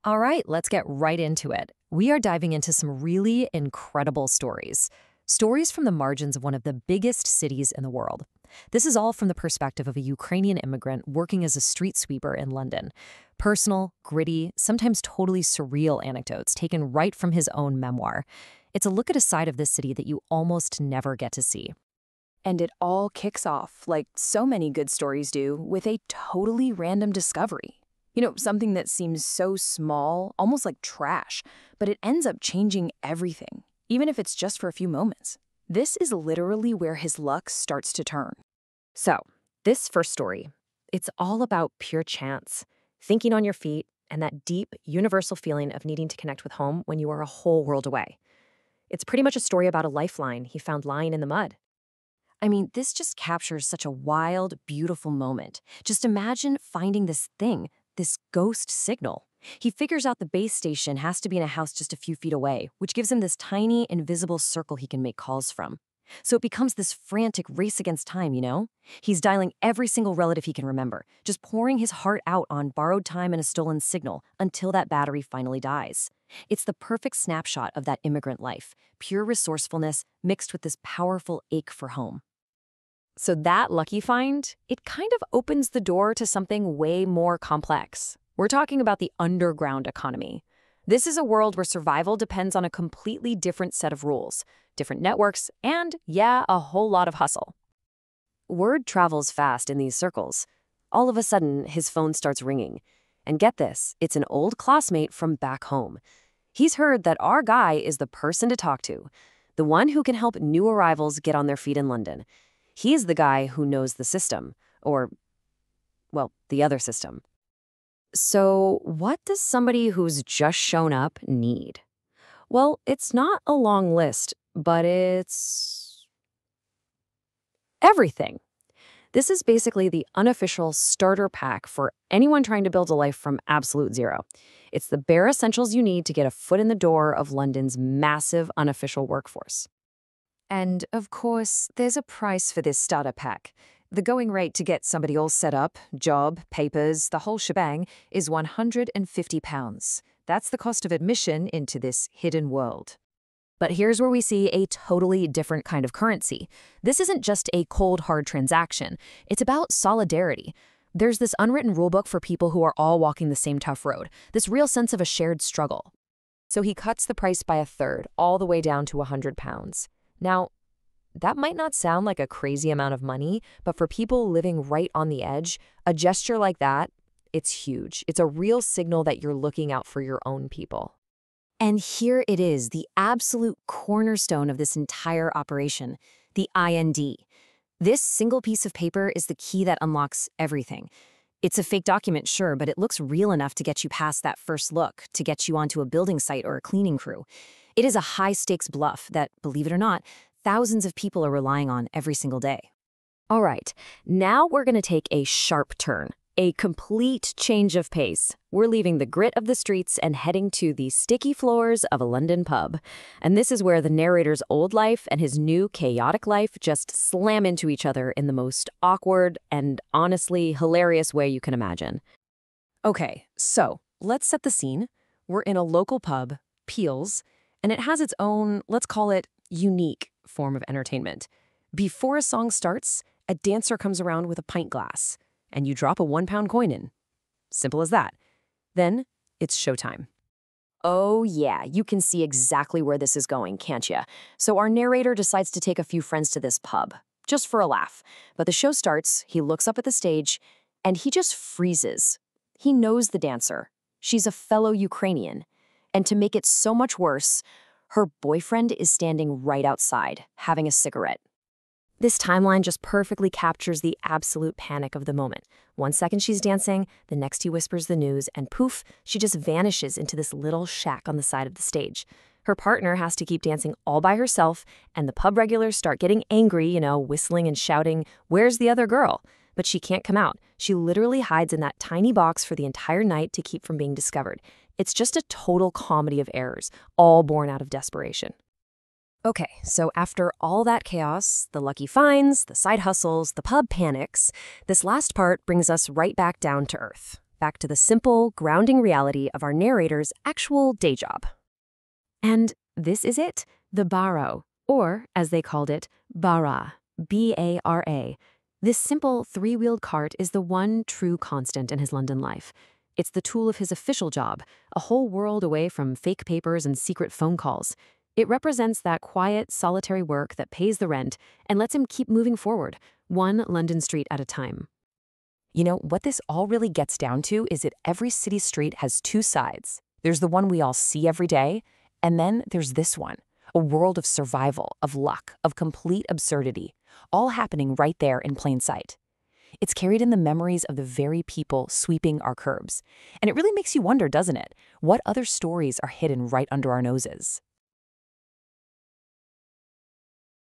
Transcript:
All right, let's get right into it. We are diving into some really incredible stories. Stories from the margins of one of the biggest cities in the world. This is all from the perspective of a Ukrainian immigrant working as a street sweeper in London. Personal, gritty, sometimes totally surreal anecdotes taken right from his own memoir. It's a look at a side of this city that you almost never get to see. And it all kicks off, like so many good stories do, with a totally random discovery. Something that seems so small, almost like trash, but it ends up changing everything, even if it's just for a few moments. This is literally where his luck starts to turn. So, this first story, it's all about pure chance, thinking on your feet, and that deep, universal feeling of needing to connect with home when you are a whole world away. It's pretty much a story about a lifeline he found lying in the mud. I mean, this just captures such a wild, beautiful moment. Just imagine finding this thing, this ghost signal. He figures out the base station has to be in a house just a few feet away, which gives him this tiny, invisible circle he can make calls from. So it becomes this frantic race against time, He's dialing every single relative he can remember, just pouring his heart out on borrowed time and a stolen signal until that battery finally dies. It's the perfect snapshot of that immigrant life, pure resourcefulness mixed with this powerful ache for home. So that lucky find, it kind of opens the door to something way more complex. We're talking about the underground economy. This is a world where survival depends on a completely different set of rules, different networks, and, yeah, a whole lot of hustle. Word travels fast in these circles. All of a sudden, his phone starts ringing. And get this, it's an old classmate from back home. He's heard that our guy is the person to talk to, the one who can help new arrivals get on their feet in London. He's the guy who knows the system, or, well, the other system. So what does somebody who's just shown up need? Well, it's not a long list, but it's everything. This is basically the unofficial starter pack for anyone trying to build a life from absolute zero. It's the bare essentials you need to get a foot in the door of London's massive unofficial workforce. And, of course, there's a price for this starter pack. The going rate to get somebody all set up, job, papers, the whole shebang, is £150. That's the cost of admission into this hidden world. But here's where we see a totally different kind of currency. This isn't just a cold, hard transaction. It's about solidarity. There's this unwritten rulebook for people who are all walking the same tough road, this real sense of a shared struggle. So he cuts the price by a third, all the way down to £100. Now, that might not sound like a crazy amount of money, but for people living right on the edge, a gesture like that, it's huge. It's a real signal that you're looking out for your own people. And here it is, the absolute cornerstone of this entire operation, the IND. This single piece of paper is the key that unlocks everything. It's a fake document, sure, but it looks real enough to get you past that first look, to get you onto a building site or a cleaning crew. It is a high-stakes bluff that, believe it or not, thousands of people are relying on every single day. All right, now we're going to take a sharp turn, a complete change of pace. We're leaving the grit of the streets and heading to the sticky floors of a London pub. And this is where the narrator's old life and his new chaotic life just slam into each other in the most awkward and honestly hilarious way you can imagine. Okay, so let's set the scene. We're in a local pub, Peel's, and it has its own, let's call it, unique form of entertainment. Before a song starts, a dancer comes around with a pint glass, and you drop a £1 coin in. Simple as that. Then, it's showtime. Oh yeah, you can see exactly where this is going, can't you? So our narrator decides to take a few friends to this pub, just for a laugh. But the show starts, he looks up at the stage, and he just freezes. He knows the dancer. She's a fellow Ukrainian. And to make it so much worse, her boyfriend is standing right outside, having a cigarette. This timeline just perfectly captures the absolute panic of the moment. 1 second she's dancing, the next he whispers the news, and poof, she just vanishes into this little shack on the side of the stage. Her partner has to keep dancing all by herself, and the pub regulars start getting angry, whistling and shouting, "Where's the other girl?" But she can't come out. She literally hides in that tiny box for the entire night to keep from being discovered. It's just a total comedy of errors, all born out of desperation. Okay, so after all that chaos, the lucky finds, the side hustles, the pub panics, this last part brings us right back down to earth. back to the simple, grounding reality of our narrator's actual day job. And this is it, the barrow, or, as they called it, bara, B-A-R-A. This simple three-wheeled cart is the one true constant in his London life. It's the tool of his official job, a whole world away from fake papers and secret phone calls. It represents that quiet, solitary work that pays the rent and lets him keep moving forward, one London street at a time. You know, what this all really gets down to is that every city street has two sides. There's the one we all see every day, and then there's this one, a world of survival, of luck, of complete absurdity, all happening right there in plain sight. It's carried in the memories of the very people sweeping our curbs. And it really makes you wonder, doesn't it? What other stories are hidden right under our noses?